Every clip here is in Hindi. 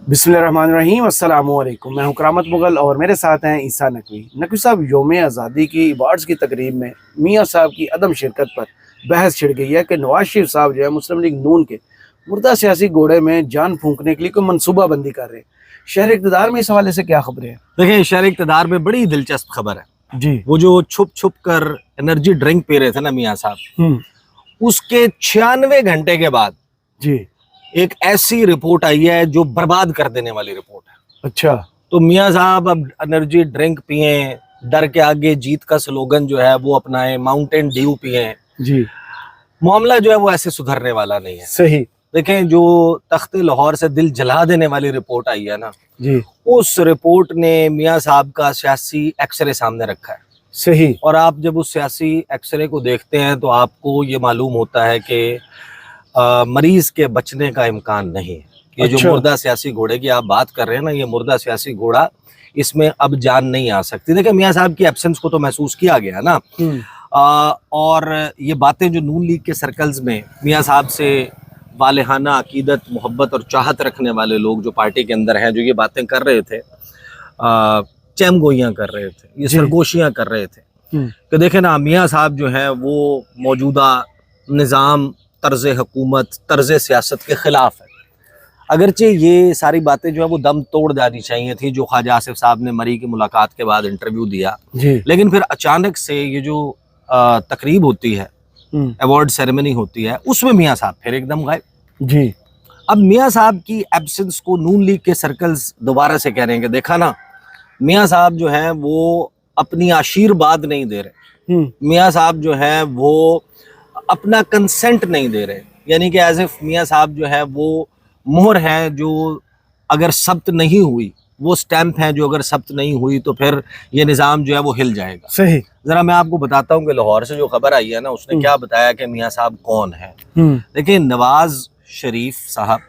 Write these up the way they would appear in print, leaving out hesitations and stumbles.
बिस्मिल्लाहिर्रहमानिर्रहीम, अस्सलामु अलैकुम। मैं हूं करामत मुगल और मेरे साथ हैं ईसा नकवी। नकवी साहब, यौम आज़ादी की अवार्ड्स की तकरीब में मियाँ साहब की अदम शिरकत पर बहस छिड़ गई है कि नवाज शरीफ साहब जो है मुस्लिम लीग नून के मुर्दा सियासी घोड़े में जान फूंकने के लिए कोई मनसूबाबंदी कर रहे हैं। शहर इक़्तिदार में इस हवाले से क्या खबरें हैं? देखिए, शहर इक़्तिदार में बड़ी दिलचस्प खबर है जी। वो जो छुप छुप कर एनर्जी ड्रिंक पी रहे थे ना मियाँ साहब, उसके 96 घंटे के बाद जी। एक ऐसी रिपोर्ट आई है जो बर्बाद कर देने वाली रिपोर्ट है। अच्छा। तो मियाँ साहब अब एनर्जी ड्रिंक पिए, डर के आगे जीत का स्लोगन जो है वो अपनाए, माउंटेन ड्यू पिए। जी। मामला जो है वो ऐसे सुधरने वाला नहीं है। सही। देखें, जो तख्ते लाहौर से दिल जला देने वाली रिपोर्ट आई है ना जी, उस रिपोर्ट ने मियाँ साहब का सियासी एक्सरे सामने रखा है। सही। और आप जब उस सियासी एक्सरे को देखते हैं तो आपको ये मालूम होता है कि मरीज के बचने का इम्कान नहीं है। ये अच्छा। जो मुर्दा सियासी घोड़े की आप बात कर रहे हैं ना, ये मुर्दा सियासी घोड़ा, इसमें अब जान नहीं आ सकती। देखिए, मियाँ साहब की एब्सेंस को तो महसूस किया गया ना। और ये बातें जो नून लीग के सर्कल्स में मियाँ साहब से वालेहाना अकीदत, मोहब्बत और चाहत रखने वाले लोग जो पार्टी के अंदर हैं, जो ये बातें कर रहे थे, चैमगोइयाँ कर रहे थे, ये सरगोशियाँ कर रहे थे कि देखें ना, मियाँ साहब जो हैं वो मौजूदा निज़ाम, तर्ज हुकूमत, तर्ज सियासत के ख़िलाफ़ है। अगरचे ये सारी बातें जो है वो दम तोड़ जानी चाहिए थी, जो ख्वाजा आसिफ साहब ने मरी की मुलाकात के बाद इंटरव्यू दिया। लेकिन फिर अचानक से ये जो तकरीब होती है, अवार्ड सेरेमनी होती है, उसमें मियाँ साहब फिर एकदम गायब। जी। अब मियाँ साहब की एब्सेंस को नून लीग के सर्कल्स दोबारा से कह रहे हैं कि देखा ना, मियाँ साहब जो है वो अपनी आशीर्वाद नहीं दे रहे, मियाँ साहब जो है वो अपना कंसेंट नहीं दे रहे। यानी कि एज इफ मियाँ साहब जो है वो मोहर है जो अगर सब्त नहीं हुई, वो स्टैंप है जो अगर सब्त नहीं हुई तो फिर ये निज़ाम जो है वो हिल जाएगा। सही। जरा मैं आपको बताता हूँ कि लाहौर से जो खबर आई है ना, उसने क्या बताया कि मियाँ साहब कौन है। देखिए, नवाज शरीफ साहब,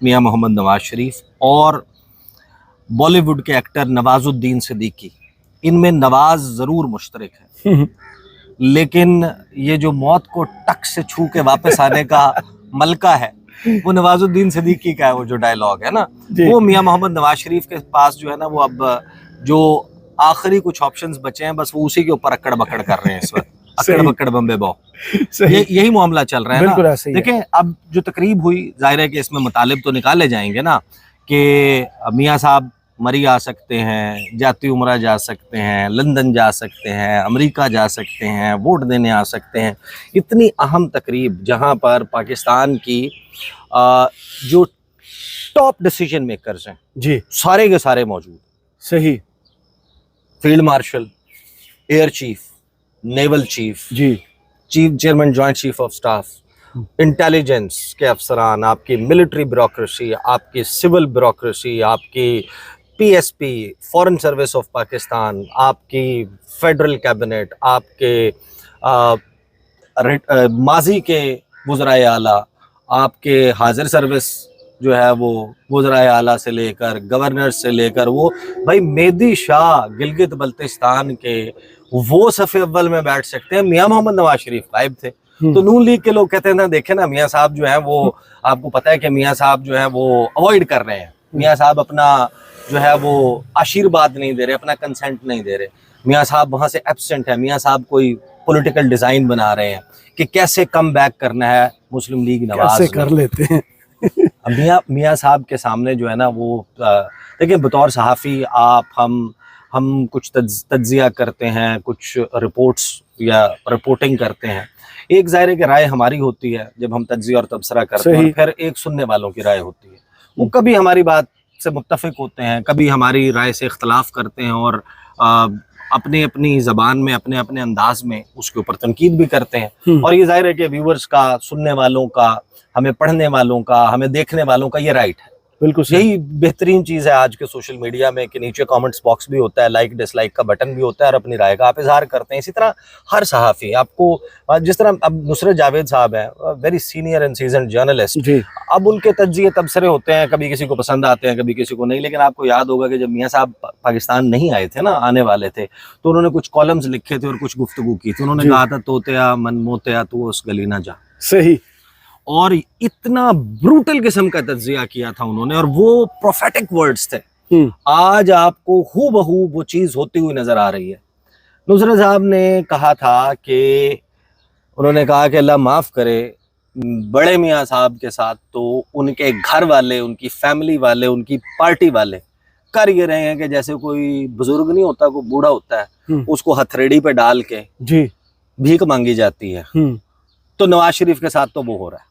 मियाँ मोहम्मद नवाज शरीफ और बॉलीवुड के एक्टर नवाजुद्दीन सिद्दीकी, इनमें नवाज ज़रूर मुश्तरक है, लेकिन ये जो मौत को टक से छू के वापस आने का मलका है वो नवाजुद्दीन सिद्दीकी का है। वो जो डायलॉग है ना, वो मियाँ मोहम्मद नवाज शरीफ के पास जो है ना, वो अब जो आखिरी कुछ ऑप्शंस बचे हैं, बस वो उसी के ऊपर अक्कड़ बक्कड़ कर रहे हैं इस वक्त। अक्कड़ बक्कड़ बम्बे बो, यही मामला चल रहा है ना। देखें, अब जो तकरीब हुई, जाहिर है कि इसमें मुतालिब तो निकाले जाएंगे ना कि मियाँ साहब मरी आ सकते हैं, जाती उम्रा जा सकते हैं, लंदन जा सकते हैं, अमेरिका जा सकते हैं, वोट देने आ सकते हैं। इतनी अहम तकरीब जहां पर पाकिस्तान की जो टॉप डिसीजन मेकर्स हैं जी, सारे के सारे मौजूद। सही। Field marshal, air chief, naval chief, जी, chief chairman joint chief of staff, intelligence के अफसरान, आपकी मिलिट्री ब्यूरोक्रेसी, आपकी सिविल ब्यूरोक्रेसी, आपकी PSP, foreign service of Pakistan, आपकी फेडरल कैबिनेट, आपके माजी के वज़राए आला, आपके हाजिर सर्विस जो है वो वज़राए आला से लेकर गवर्नर से लेकर, वो भाई मेहदी शाह गिलगित बल्तिस्तान के, वो सफ़े अव्वल में बैठ सकते हैं। मियाँ मोहम्मद नवाज शरीफ गायब थे। तो नून लीग के लोग कहते हैं ना, देखे ना, मियाँ साहब जो है वो, आपको पता है कि मियाँ साहब जो है वो अवॉइड कर रहे हैं। मियाँ साहब अपना जो है वो आशीर्वाद नहीं दे रहे, अपना कंसेंट नहीं दे रहे। मियाँ साहब वहाँ से एब्सेंट है। मियाँ साहब कोई पॉलिटिकल डिज़ाइन बना रहे हैं कि कैसे कम बैक करना है मुस्लिम लीग नवाज, कैसे कर लेते हैं। मियाँ साहब के सामने जो है ना वो, देखिए, बतौर सहाफ़ी आप हम कुछ तज्जिया करते हैं, कुछ रिपोर्ट्स या रिपोर्टिंग करते हैं। एक ज़ाहिर है कि राय हमारी होती है जब हम तज्जिया और तबसरा करते हैं, और फिर एक सुनने वालों की राय होती है। वो कभी हमारी बात से मुत्तफ़िक होते हैं, कभी हमारी राय से इख्तलाफ करते हैं, और अपनी अपनी ज़बान में, अपने अपने अंदाज में उसके ऊपर तनकीद भी करते हैं। और ये ज़ाहिर है कि व्यूवर्स का, सुनने वालों का, हमें पढ़ने वालों का, हमें देखने वालों का ये राइट है। बिल्कुल यही बेहतरीन चीज़ है आज के सोशल मीडिया में कि नीचे कमेंट्स बॉक्स भी होता है, लाइक डिसलाइक का बटन भी होता है, और अपनी राय का आप इजहार करते हैं। इसी तरह हर सहाफ़ी आपको, जिस तरह अब नुसरत जावेद साहब हैं, very senior and seasoned journalist, अब उनके तज्जिए तबसरे होते हैं, कभी किसी को पसंद आते हैं, कभी किसी को नहीं। लेकिन आपको याद होगा कि जब मियाँ साहब पाकिस्तान नहीं आए थे ना, आने वाले थे, तो उन्होंने कुछ कॉलम्स लिखे थे और कुछ गुफ्तगू की थी। उन्होंने कहा था, तोतेया मन मोतिया तू उस गली ना जा। सही। और इतना ब्रूटल किस्म का तज्जिया किया था उन्होंने, और वो प्रोफेटिक वर्ड्स थे। आज आपको हूबहू वो चीज होती हुई नजर आ रही है। नुसरत साहब ने कहा था कि उन्होंने कहा कि अल्लाह माफ करे, बड़े मियाँ साहब के साथ तो उनके घर वाले, उनकी फैमिली वाले, उनकी पार्टी वाले कर ये रहे हैं कि जैसे कोई बुजुर्ग नहीं होता, कोई बूढ़ा होता है, उसको हथेड़ी पे डाल के जी भीख मांगी जाती है। तो नवाज शरीफ के साथ तो वो हो रहा है।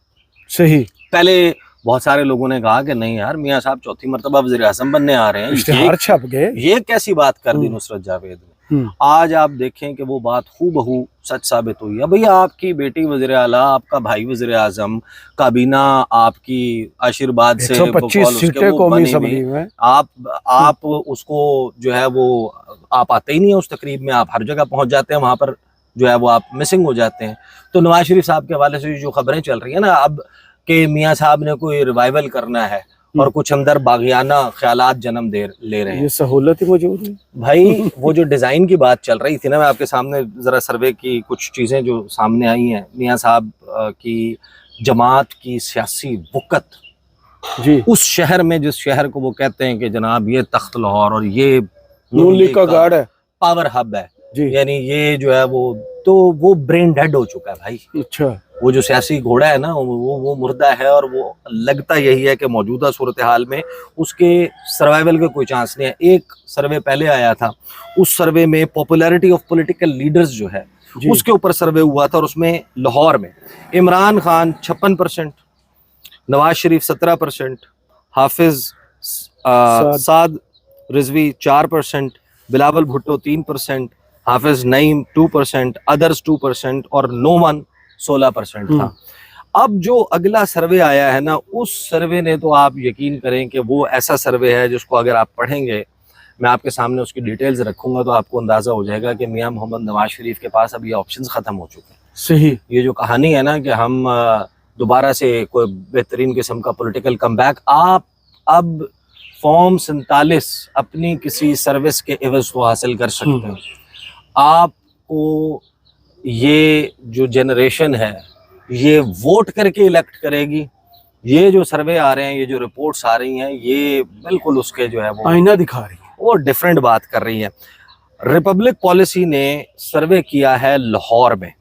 सही। पहले बहुत सारे लोगों ने कहा कि नहीं यार, मियाँ साहब चौथी मरतबा वज़ीर आज़म बनने आ रहे हैं, इश्तिहार छप गए, ये कैसी बात कर दी नुसरत जावेद ने। आज आप देखें कि वो बात हूबहू सच साबित हुई है। भैया आपकी बेटी वज़ीर आला, आपका भाई वज़ीर आज़म, काबीना आपकी आशीर्वाद से 125 सीटें कौमी असम्बली में, आप उसको जो है वो आप आते ही नहीं है उस तकरीब में, आप हर जगह पहुंच जाते हैं, वहां पर जो है वो आप मिसिंग हो जाते हैं। तो नवाज शरीफ साहब के हवाले से जो खबरें चल रही है ना अब कि मियाँ साहब ने कोई रिवाइवल करना है और कुछ अंदर बागियाना ख्यालात जन्म ले रहे हैं, ये सहूलत ही मौजूद है भाई। वो जो डिजाइन की बात चल रही थी ना, मैं आपके सामने जरा सर्वे की कुछ चीजें जो सामने आई हैं, मियाँ साहब की जमात की सियासी वुकत जी, उस शहर में, जिस शहर को वो कहते हैं कि जनाब ये तख्त लाहौर और ये नून लीग का गढ़ है, पावर हब है जी, यानी ये जो है वो ब्रेन डेड हो चुका है भाई। अच्छा, वो जो सियासी घोड़ा है ना वो मुर्दा है, और वो लगता यही है कि मौजूदा सूरत हाल में उसके सर्वाइवल के कोई चांस नहीं है। एक सर्वे पहले आया था, उस सर्वे में पॉपुलैरिटी ऑफ पॉलिटिकल लीडर्स जो है उसके ऊपर सर्वे हुआ था, और उसमें लाहौर में इमरान खान 56%, नवाज शरीफ 17%, हाफिज साद रिजवी 4%, बिलावल भुट्टो 3%, हाफिज नईम 2%, अदर्स 2% और नो वन 16% था। अब जो अगला सर्वे आया है ना, उस सर्वे ने तो आप यकीन करें कि वो ऐसा सर्वे है जिसको अगर आप पढ़ेंगे, मैं आपके सामने उसकी डिटेल्स रखूंगा तो आपको अंदाजा हो जाएगा कि मियां मोहम्मद नवाज शरीफ के पास अब ये ऑप्शंस खत्म हो चुके हैं। सही। ये जो कहानी है ना कि हम दोबारा से कोई बेहतरीन किस्म का पॉलिटिकल कमबैक, आप अब फॉर्म 47 अपनी किसी सर्विस के एवज को हासिल कर सकते हैं। आपको ये जो जनरेशन है ये वोट करके इलेक्ट करेगी। ये जो सर्वे आ रहे हैं, ये जो रिपोर्ट्स आ रही हैं, ये बिल्कुल उसके जो है वो आईना दिखा रही है, वो डिफरेंट बात कर रही है। रिपब्लिक पॉलिसी ने सर्वे किया है लाहौर में,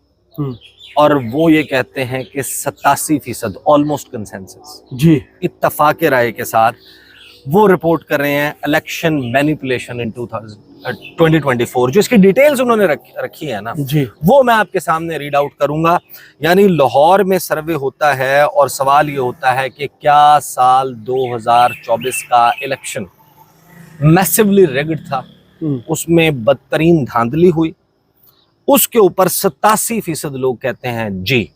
और वो ये कहते हैं कि 87% ऑलमोस्ट कंसेंसस जी, इत्तफाक राय के साथ वो रिपोर्ट कर रहे हैं इलेक्शन मैनिपुलेशन इन 2024। जो इसकी डिटेल्स उन्होंने रखी है ना जी, वो मैं आपके सामने रीड आउट करूंगा। यानी लाहौर में सर्वे होता है और सवाल ये होता है कि क्या साल 2024 का इलेक्शन मैसिवली रिग्ड था, उसमें बदतरीन धांधली हुई। उसके ऊपर 87% लोग कहते हैं जी।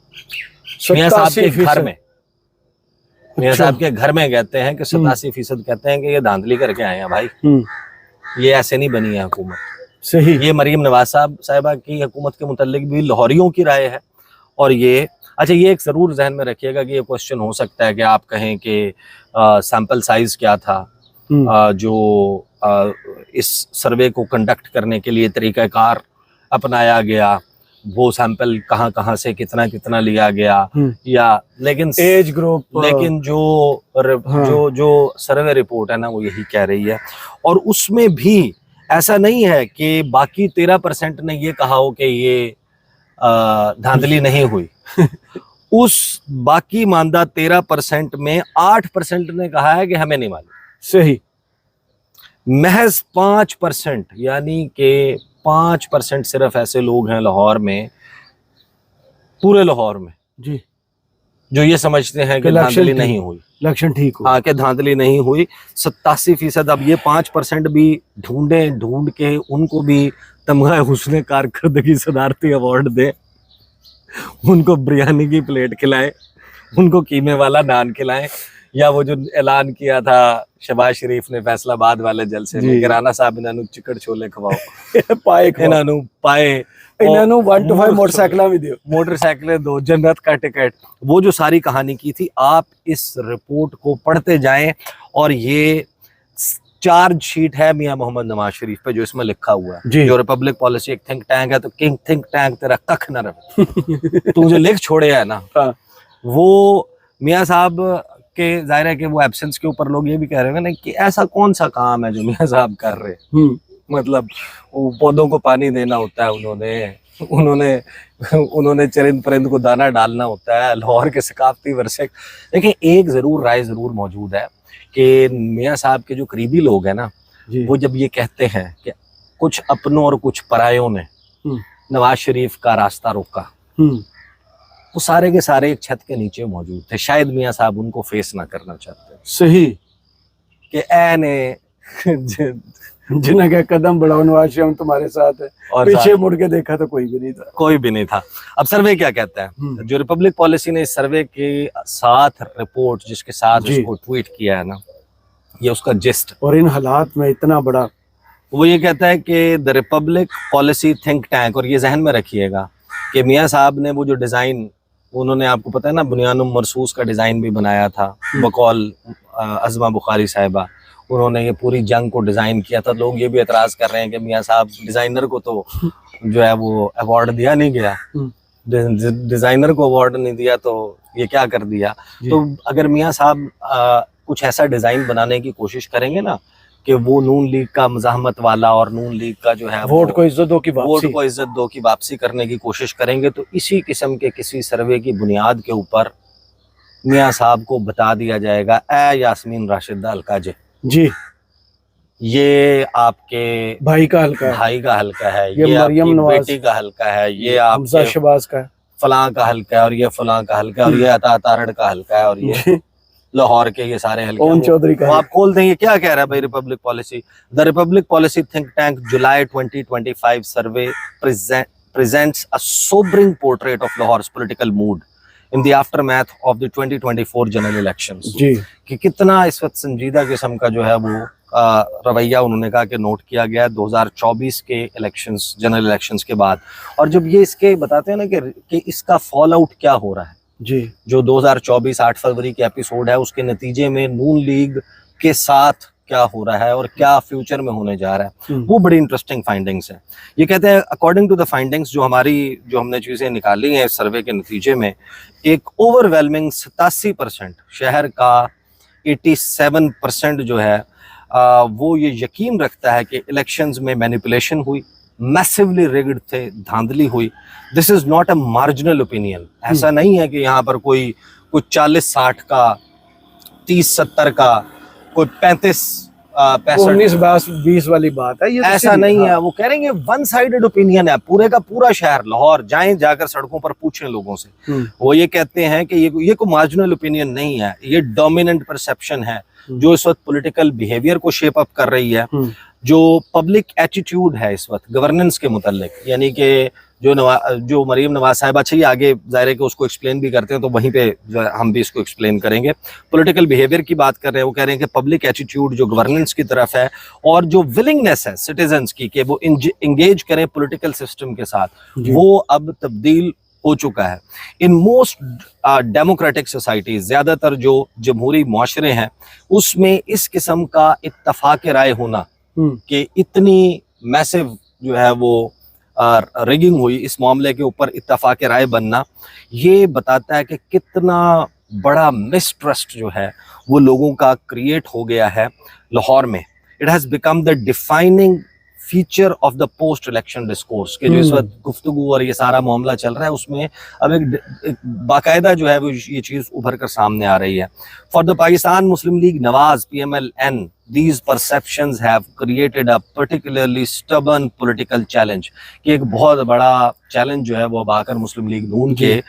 मियां साहब के घर में, मियां साहब के घर में कहते हैं कि 87% कहते हैं कि ये धांधली करके आए हैं भाई, ये ऐसे नहीं बनी है हुकूमत। सही। ये मरीम नवाज साहिबा की हुकूमत के मुतालिक भी लाहौरियों की राय है। और ये अच्छा, ये एक जरूर जहन में रखिएगा कि ये क्वेश्चन हो सकता है कि आप कहें कि सैंपल साइज क्या था जो इस सर्वे को कंडक्ट करने के लिए तरीकाकार अपनाया गया, वो सैंपल कहाँ से कितना कितना लिया गया, या लेकिन एज ग्रुप, लेकिन जो सर्वे रिपोर्ट है ना वो यही कह रही है। और उसमें भी ऐसा नहीं है कि बाकी 13% ने ये कहा हो कि ये धांधली नहीं हुई। उस बाकी मानदा 13% में 8% ने कहा है कि हमें नहीं मालूम। सही। महज 5% यानी कि 5% सिर्फ ऐसे लोग हैं लाहौर में, पूरे लाहौर में जी, जो ये समझते हैं कि धांधली नहीं हुई, इलेक्शन ठीक हुआ। हाँ, कि धांधली नहीं हुई। 87%। अब ये 5% भी ढूंढ के उनको भी तमगा हुस्न कारकर्दगी सदारती अवार्ड दे, उनको बिरयानी की प्लेट खिलाए, उनको कीमे वाला नान खिलाएं, या वो जो ऐलान किया था शहबाज शरीफ ने फैसलाबाद वाले जलसे में, किराना साहब इन्होंने चिकड़ छोले खवाओ पाए, इन्होंने पाए, इन्होंने 1 to 5 मोटरसाइकिलें दो, जन्नत का टिकट, वो जो सारी कहानी की थी। आप इस रिपोर्ट को पढ़ते जाएं, और ये चार्जशीट है मियां मोहम्मद नवाज शरीफ पे जो इसमें लिखा हुआ है। जो रिपब्लिक पॉलिसी एक थिंक टैंक है, तो किंग थिंक टैंक तेरा कख न रहे तू जो लिख छोड़े है ना, वो मियाँ साहब के जाहिर है कि वो एब्सेंस के ऊपर लोग ये भी कह रहे हैं ना कि ऐसा कौन सा काम है जो मियाँ साहब कर रहे हैं। मतलब वो पौधों को पानी देना होता है, उन्होंने उन्होंने चरिंद परिंद को दाना डालना होता है, लाहौर के सकाफती वर्षे। देखिए एक जरूर राय जरूर मौजूद है कि मियाँ साहब के जो करीबी लोग हैं ना, वो जब ये कहते हैं कि कुछ अपनों और कुछ परायों ने नवाज शरीफ का रास्ता रोका, वो सारे के सारे एक छत के नीचे मौजूद थे। शायद मियाँ साहब उनको फेस ना करना चाहते। सही कि ए ने जिन्हें क्या कदम बढ़ाओ नवाज शरीफ तुम्हारे साथ है, और पीछे मुड़ के देखा तो कोई भी नहीं था। अब सर्वे क्या कहता है, जो रिपब्लिक पॉलिसी ने इस सर्वे के साथ रिपोर्ट जिसके साथ उसको ट्वीट किया है ना, ये उसका जिस्ट। और इन हालात में इतना बड़ा, वो ये कहता है कि the Republic policy think tank, और ये जहन में रखिएगा कि मियाँ साहब ने वो जो डिजाइन, उन्होंने आपको पता है ना बुनियानुम मरसूस का डिजाइन भी बनाया था बकौल अज़मा बुखारी साहिबा, उन्होंने ये पूरी जंग को डिजाइन किया था। लोग ये भी एतराज कर रहे हैं कि मियाँ साहब डिजाइनर को तो जो है वो अवार्ड दिया नहीं गया, डिजाइनर को अवार्ड नहीं दिया तो ये क्या कर दिया। तो अगर मियाँ साहब कुछ ऐसा डिजाइन बनाने की कोशिश करेंगे ना कि वो नून लीग का मज़ाहमत वाला और नून लीग का जो है वोट को इज्जत दो की वापसी करने की कोशिश करेंगे, तो इसी किस्म के किसी सर्वे की बुनियाद के ऊपर मियाँ साहब को बता दिया जाएगा, ए यास्मीन राशिद हल्का जी, ये आपके भाई का हल्का है, ये मरियम नवाज बेटी का हल्का है, ये आपके शहबाज का फलां का हल्का है, और ये फलां का हल्का है, और ये अता तारड़ का हल्का है, और ये लाहौर के ये सारे हल्के चौधरी का। आप खोल दें ये क्या कह रहा है भाई Republic policy. The Republic policy think tank July 2025 survey presents a sobering portrait of Lahore's political mood in the aftermath of the 2024 general elections। जी, कि कितना इस वक्त संजीदा किस्म का जो है वो रवैया उन्होंने कहा कि नोट किया गया 2024 के इलेक्शंस, जनरल इलेक्शंस के बाद। और जब ये इसके बताते हैं ना कि इसका फॉल आउट क्या हो रहा है जी, जो 2024 8 फरवरी के एपिसोड है उसके नतीजे में नून लीग के साथ क्या हो रहा है और क्या फ्यूचर में होने जा रहा है, वो बड़ी इंटरेस्टिंग फाइंडिंग्स है। ये कहते हैं अकॉर्डिंग टू द फाइंडिंग्स जो हमने चीज़ें निकाली हैं इस सर्वे के नतीजे में, एक ओवरवेलमिंग 87% शहर का 87% जो है वो ये यकीन रखता है कि इलेक्शंस में मैनिपुलेशन हुई, मैसिवली रिग्ड थे, धांधली हुई। This is not a marginal opinion. ऐसा नहीं है कि यहाँ पर कोई 40-60 का, 30-70 का, कोई 35-65-20 वाली बात है, ये ऐसा नहीं है। वो कह रहे हैं वन साइडेड ओपिनियन है, पूरे का पूरा शहर लाहौर जाएं, जाकर सड़कों पर पूछें लोगों से, वो ये कहते हैं कि ये कोई मार्जिनल ओपिनियन नहीं है, ये डोमिनेंट परसेप्शन है जो इस वक्त पॉलिटिकल बिहेवियर को शेप अप कर रही है, जो पब्लिक एटीट्यूड है इस वक्त गवर्नेंस के मुतालिक। यानी कि जो मरीम नवाज साहिब, अच्छा ये आगे जाहिर है कि उसको एक्सप्लेन भी करते हैं, तो वहीं पे हम भी इसको एक्सप्लेन करेंगे। पॉलिटिकल बिहेवियर की बात कर रहे हैं, वो कह रहे हैं कि पब्लिक एटीट्यूड जो गवर्नेंस की तरफ है और जो विलिंगनेस है सिटीजन्स की कि वो इंगेज करें पॉलिटिकल सिस्टम के साथ, वो अब तब्दील हो चुका है। इन मोस्ट डेमोक्रेटिक सोसाइटीज, ज़्यादातर जो जमहूरी मुआशरे हैं उसमें इस किस्म का इत्तफाक राय होना कि इतनी मैसिव जो है वो रिगिंग हुई, इस मामले के ऊपर इत्तफाक राय बनना, ये बताता है कि कितना बड़ा मिसट्रस्ट जो है वो लोगों का क्रिएट हो गया है लाहौर में। It has become the defining feature of the post election discourse के जो इस वक्त गुफ्तगू और ये सारा मामला चल रहा है उसमें अब एक बाकायदा जो है वो ये चीज़ उभर कर सामने आ रही है। For the Pakistan Muslim league Nawaz PMLN, these perceptions have created a particularly stubborn political challenge, कि एक बहुत बड़ा चैलेंज जो है वो अब आकर मुस्लिम लीग नून के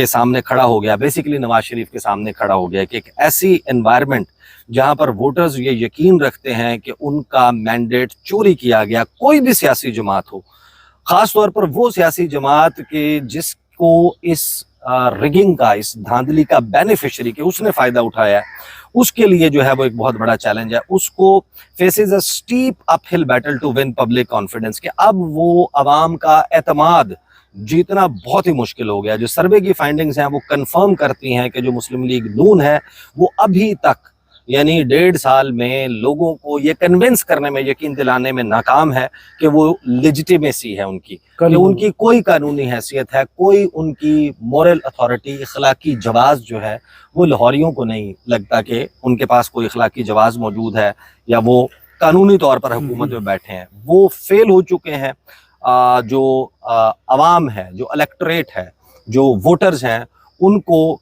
सामने खड़ा हो गया, बेसिकली नवाज शरीफ के सामने खड़ा हो गया कि एक ऐसी एनवायरनमेंट जहां पर वोटर्स ये यकीन रखते हैं कि उनका मैंडेट चोरी किया गया, कोई भी सियासी जमात हो, खास तौर पर वो सियासी जमात के जिसको इस रिगिंग का, इस धांधली का बेनिफिशियरी के उसने फायदा उठाया है, उसके लिए जो है वो एक बहुत बड़ा चैलेंज है। उसको faces a steep uphill battle to win public confidence, कि अब वो अवाम का एतमाद जीतना बहुत ही मुश्किल हो गया। जो सर्वे की फाइंडिंग्स हैं वो कंफर्म करती हैं कि जो मुस्लिम लीग नून है वो अभी तक यानी 1.5 साल में लोगों को ये कन्विंस करने में, यकीन दिलाने में नाकाम है कि वो लेजिटिमेसी है उनकी, कि उनकी कोई कानूनी हैसियत है, कोई उनकी मॉरल अथॉरिटी, इखलाकी जवाज़ जो है वो लाहौरियों को नहीं लगता कि उनके पास कोई इखलाकी जवाज़ मौजूद है या वो कानूनी तौर पर हुकूमत में बैठे हैं। वो फेल हो चुके हैं। जो अवाम है, जो इलेक्टोरेट है, जो वोटर्स हैं, उनको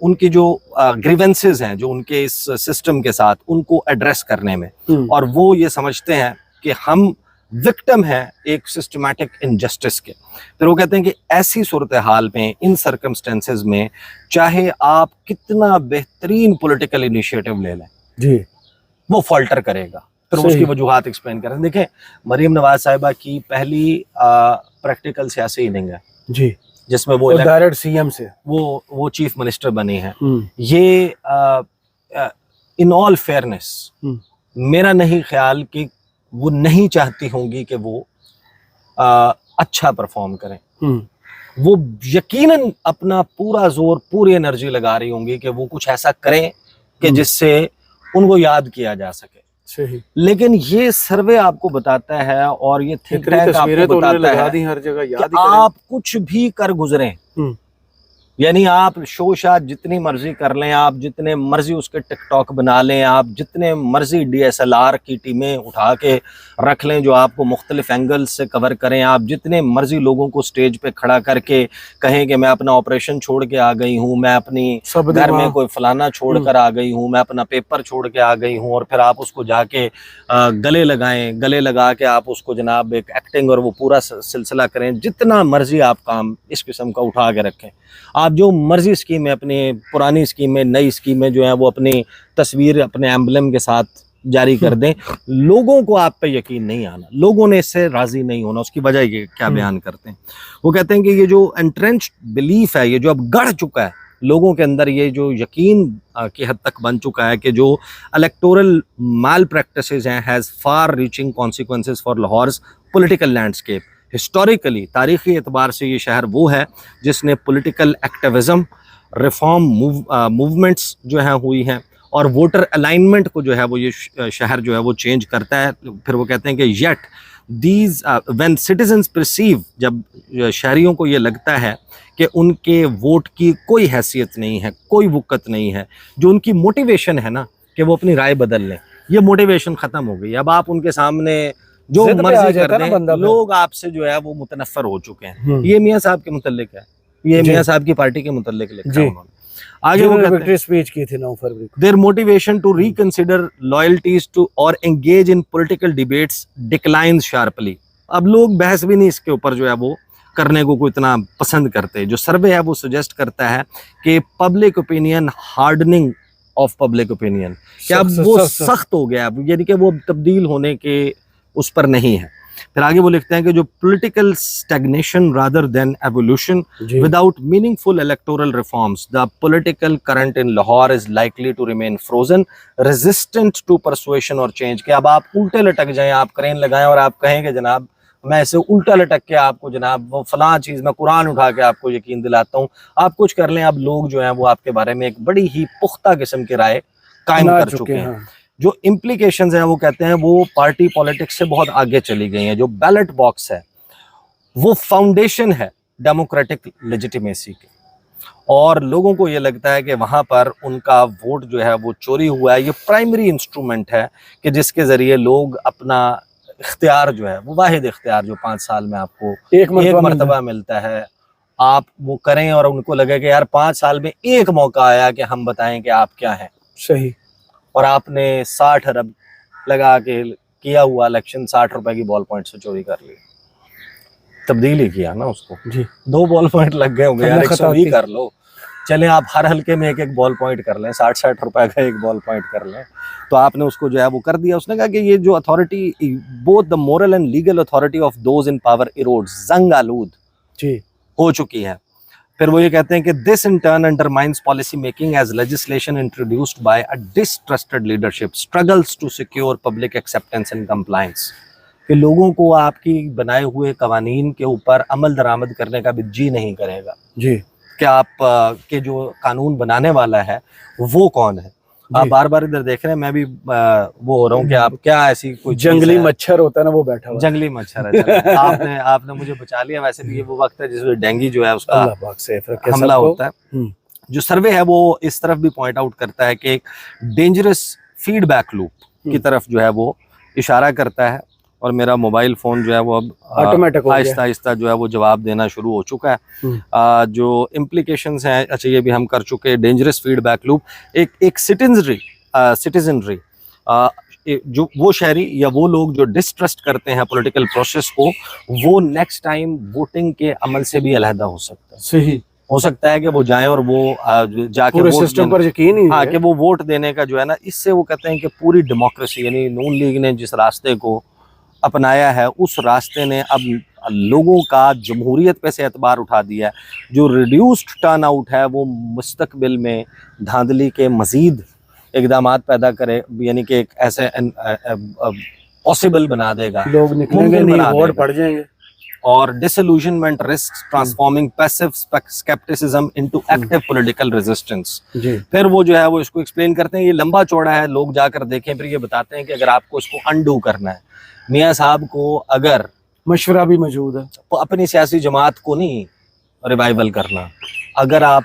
उनकी जो ग्रीवेंसेस हैं जो उनके इस सिस्टम के साथ, उनको एड्रेस करने में, और वो ये समझते हैं कि हम विक्टिम हैं एक सिस्टमैटिक इनजस्टिस के। फिर वो कहते हैं कि ऐसी सूरत हाल में, इन सर्कमस्टेंसेस में, चाहे आप कितना बेहतरीन पॉलिटिकल इनिशिएटिव ले लें जी, वो फॉल्टर करेगा। फिर उसकी वजूहात एक्सप्लेन करें। देखें, मरीम नवाज साहिबा की पहली प्रैक्टिकल सियासी इनिंग है जी, जिसमें वो डायरेक्ट सीएम से वो चीफ मिनिस्टर बनी है। ये इन ऑल फेयरनेस मेरा नहीं ख्याल कि वो नहीं चाहती होंगी कि वो अच्छा परफॉर्म करें। वो यकीनन अपना पूरा जोर, पूरी एनर्जी लगा रही होंगी कि वो कुछ ऐसा करें कि जिससे उनको याद किया जा सके। सही। लेकिन ये सर्वे आपको बताता है और ये थिंक टैंक आपको बताता है हर जगह याद कि आप कुछ भी कर गुजरें, यानी आप शोशात जितनी मर्जी कर लें, आप जितने मर्जी उसके टिकटॉक बना लें, आप जितने मर्जी DSLR की टीमें उठा के रख लें जो आपको मुख्तलिफ एंगल से कवर करें, आप जितने मर्जी लोगों को स्टेज पे खड़ा करके कहें कि मैं अपना ऑपरेशन छोड़ के आ गई हूँ, मैं अपनी घर में कोई फलाना छोड़ कर आ गई हूँ, मैं अपना पेपर छोड़ के आ गई हूँ, और फिर आप उसको जाके गले लगाएं, गले लगा के आप उसको जनाब एक एक्टिंग और वो पूरा सिलसिला करें। जितना मर्जी आप काम इस किस्म का उठा के रखें, आप जो मर्जी स्कीमें, अपनी पुरानी स्कीमें, नई स्कीमें जो हैं वो अपनी तस्वीर अपने एम्बलम के साथ जारी कर दें, लोगों को आप पे यकीन नहीं आना, लोगों ने इससे राजी नहीं होना। उसकी वजह ये क्या बयान करते हैं, वो कहते हैं कि ये जो एंट्रेंच्ड बिलीफ है, ये जो अब गढ़ चुका है लोगों के अंदर, ये जो यकीन की हद तक बन चुका है कि जो इलेक्टोरल माल प्रैक्टिसेस हैं has far reaching consequences for Lahore's political landscape. Historically, तारीखी एतबार से ये शहर वो है जिसने पॉलिटिकल एक्टिविज़म, रिफॉर्म मूवमेंट्स जो हैं हुई हैं, और वोटर अलाइनमेंट को जो है वो ये शहर जो है वो चेंज करता है। फिर वो कहते हैं कि yet these when citizens perceive, जब शहरियों को ये लगता है कि उनके वोट की कोई हैसियत नहीं है, कोई वक़्त नहीं है, जो उनकी मोटिवेशन है ना कि वो अपनी राय बदल लें, ये मोटिवेशन ख़त्म हो गई। अब आप उनके सामने जो मर्जी कर दें, लोग आपसे जो है वो मुतनफ़र हो चुके हैं। ये मियाँ साहब के मुतल्लिक है, ये मियाँ साहब की पार्टी के मुतल्लिक लिखा है उन्होंने। आगे वो कहते हैं स्पीच की थी 9 फरवरी को, their motivation to reconsider loyalties to और engage in political debates declines sharply. अब लोग बहस भी नहीं इसके ऊपर जो है वो करने को इतना पसंद करते। जो सर्वे है वो सजेस्ट करता है कि public opinion hardening of public opinion, क्या वो सख्त हो गया, यानी कि वो तब्दील होने के उस पर नहीं है। फिर आगे वो लिखते हैं कि जो political stagnation rather than evolution without meaningful electoral reforms, the political current in Lahore is likely to remain frozen resistant to persuasion और चेंज। के अब आप उल्टे लटक जाएं, आप क्रेन लगाएं और आप कहें कि जनाब मैं ऐसे उल्टा लटक के आपको जनाब वो फलां चीज़, मैं कुरान उठा के आपको यकीन दिलाता हूँ, आप कुछ कर लें, अब लोग जो हैं वो आपके बारे में एक बड़ी ही पुख्ता किस्म की राय कायम कर चुके हैं। जो इम्प्लीकेशंस हैं वो कहते हैं वो पार्टी पॉलिटिक्स से बहुत आगे चली गई हैं। जो बैलेट बॉक्स है वो फाउंडेशन है डेमोक्रेटिक लेजिटिमेसी की, और लोगों को ये लगता है कि वहाँ पर उनका वोट जो है वो चोरी हुआ है। ये प्राइमरी इंस्ट्रूमेंट है कि जिसके ज़रिए लोग अपना इख्तियार जो है वो वाहिद इख्तियार जो 5 साल में आपको एक मरतबा मिलता है, आप वो करें और उनको लगे कि यार 5 साल में एक मौका आया कि हम बताएं कि आप क्या हैं। सही। और आपने 60 अरब लगा के किया हुआ इलेक्शन 60 रुपए की बॉल पॉइंट से चोरी कर ली, तब्दील ही किया ना उसको जी। 2 बॉल पॉइंट लग गए होंगे यार, 120 कर लो, चलें आप हर हल्के में एक बॉल पॉइंट कर लें, 60-60 रुपए का एक बॉल पॉइंट कर लें। तो आपने उसको जो है वो कर दिया। उसने कहा कि ये जो authority, both the moral and legal authority of those in power erodes, जंग आलूद जी हो चुकी है। फिर वो ये कहते हैं कि this in turn undermines policy making as legislation introduced by a distrusted leadership struggles to secure public acceptance and compliance. कि लोगों को आपकी बनाए हुए कवानीन के ऊपर अमल दरामद करने का भी जी नहीं करेगा जी, कि आप के जो कानून बनाने वाला है वो कौन है। आप बार बार इधर देख रहे हैं, मैं भी वो हो रहा हूँ कि आप क्या ऐसी कोई जंगली मच्छर होता है ना, वो बैठा हुआ जंगली मच्छर है। चलो, आपने मुझे बचा लिया। वैसे भी ये वो वक्त है जिसमें डेंगू जो है उसका अल्लाह पाक सेफ रखे हमला सबको। होता है। जो सर्वे है वो इस तरफ भी पॉइंट आउट करता है कि एक डेंजरस फीडबैक लूप की तरफ जो है वो इशारा करता है, और मेरा मोबाइल फोन जो है वो अब ऑटोमेटिक हो गया। आहिस्ता आहिस्ता जो है वो जवाब देना शुरू हो चुका है। जो इम्प्लीकेशंस हैं, अच्छा ये भी हम कर चुके हैं। डेंजरस फीडबैक लूप, एक सिटीजनरी जो वो शहरी या वो लोग जो डिस्ट्रस्ट करते हैं पॉलिटिकल प्रोसेस को, वो नेक्स्ट टाइम वोटिंग के अमल से भी अलहदा हो सकता है। सही हो सकता है कि वो जाएं और वो जाके पूरे वोट सिस्टम पर यकीन ही हाँ है। कि वो वोट देने का जो है ना, इससे वो कहते हैं कि पूरी डेमोक्रेसी, यानी नून लीग ने जिस रास्ते को अपनाया है उस रास्ते ने अब लोगों का जमहूरियत पे से एतबार उठा दिया है। जो रिड्यूस्ड टर्न आउट है वो मुस्तकबिल में धांधली के मजीद इकदामात पैदा करे, यानी कि एक ऐसे पॉसिबल बना देगा, लोग निकलेंगे नहीं, वोट पड़ जाएंगे। और disillusionment risks transforming passive skepticism into active political resistance। फिर वो जो है वो इसको एक्सप्लेन करते हैं, ये लंबा चौड़ा है, लोग जाकर देखें। फिर ये बताते हैं कि अगर आपको इसको अनडू करना है, मियाँ साहब को अगर मशवरा भी मौजूद है, तो अपनी सियासी जमात को नहीं रिवाइवल करना, अगर आप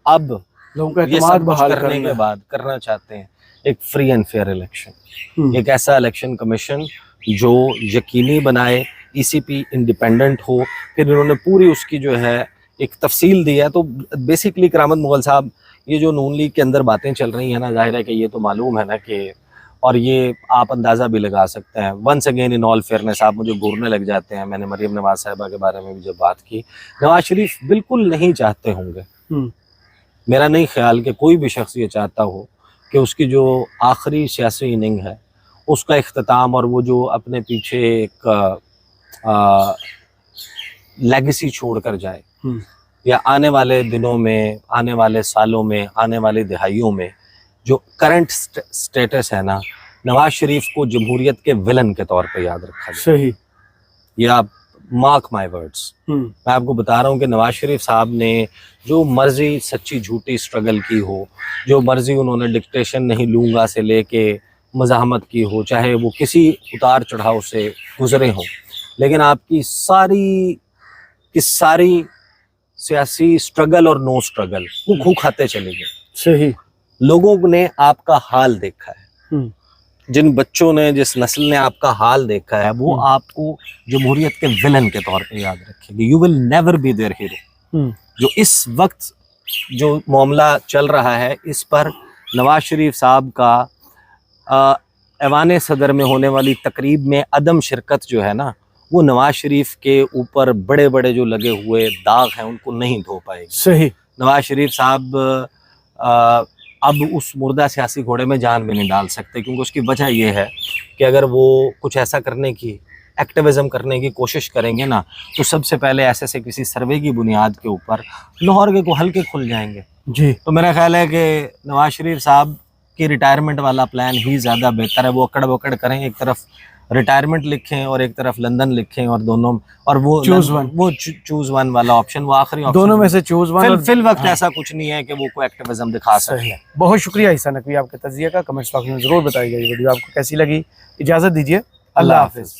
अब लोगों का ये सब कुछ करने के बाद करना चाहते हैं एक फ्री एंड फेयर इलेक्शन, एक ऐसा इलेक्शन कमीशन जो यकीनी बनाए ईसीपी इंडिपेंडेंट हो। फिर इन्होंने पूरी उसकी जो है एक तफसील दी है। तो बेसिकली करामत मुगल साहब, ये जो नून लीग के अंदर बातें चल रही हैं ना, जाहिर है कि ये तो मालूम है ना कि, और ये आप अंदाज़ा भी लगा सकते हैं। Once again in all fairness, आप मुझे घूरने लग जाते हैं। मैंने मरीम नवाज साहिबा के बारे में भी जब बात की, नवाज शरीफ बिल्कुल नहीं चाहते होंगे, मेरा नहीं ख्याल कि कोई भी शख्स ये चाहता हो कि उसकी जो आखिरी सियासी इनिंग है उसका इख्तिताम, और वो जो अपने पीछे एक लेगेसी छोड़ कर जाए, या आने वाले दिनों में, आने वाले सालों में, आने वाली दिहाइयों में जो करंट स्टेटस है ना, नवाज शरीफ को जमहूरियत के विलन के तौर पे याद रखा जाए। सही, ये आप मार्क माय वर्ड्स, मैं आपको बता रहा हूँ कि नवाज शरीफ साहब ने जो मर्जी सच्ची झूठी स्ट्रगल की हो, जो मर्जी उन्होंने डिक्टेशन नहीं लूँगा से लेके मज़ाहमत की हो, चाहे वो किसी उतार चढ़ाव से गुजरे हों, लेकिन आपकी सारी की सारी सियासी स्ट्रगल और नो स्ट्रगल वो खू खाते चले गए। सही, लोगों ने आपका हाल देखा है, जिन बच्चों ने, जिस नस्ल ने आपका हाल देखा है, वो आपको जमहूरियत के विलन के तौर पे याद रखेगी। You will never be their hero. जो इस वक्त जो मामला चल रहा है, इस पर नवाज शरीफ साहब का ऐवान सदर में होने वाली तकरीब में अदम शिरकत जो है ना, वो नवाज शरीफ के ऊपर बड़े बड़े जो लगे हुए दाग हैं उनको नहीं धो पाएगी। सही, नवाज शरीफ साहब अब उस मुर्दा सियासी घोड़े में जान भी नहीं डाल सकते, क्योंकि उसकी वजह यह है कि अगर वो कुछ ऐसा करने की, एक्टिविज़म करने की कोशिश करेंगे ना, तो सबसे पहले ऐसे से किसी सर्वे की बुनियाद के ऊपर लाहौर के हल्के खुल जाएंगे जी। तो मेरा ख्याल है कि नवाज शरीफ साहब की रिटायरमेंट वाला प्लान ही ज़्यादा बेहतर है। वो अकड़ बकड़ करें, एक तरफ रिटायरमेंट लिखें और एक तरफ लंदन लिखें, और दोनों, और वो चूज वन वाला ऑप्शन, वो आखिरी ऑप्शन, दोनों में से चूज वन। फिल वक्त ऐसा कुछ नहीं है कि वो कोई एक्टिविज्म दिखा सके। बहुत शुक्रिया ईसा नकवी आपके तज़किया का। कमेंट्स बॉक्स में जरूर बताइएगा ये वीडियो आपको कैसी लगी। इजाज़त दीजिए, अल्लाह हाफिज़।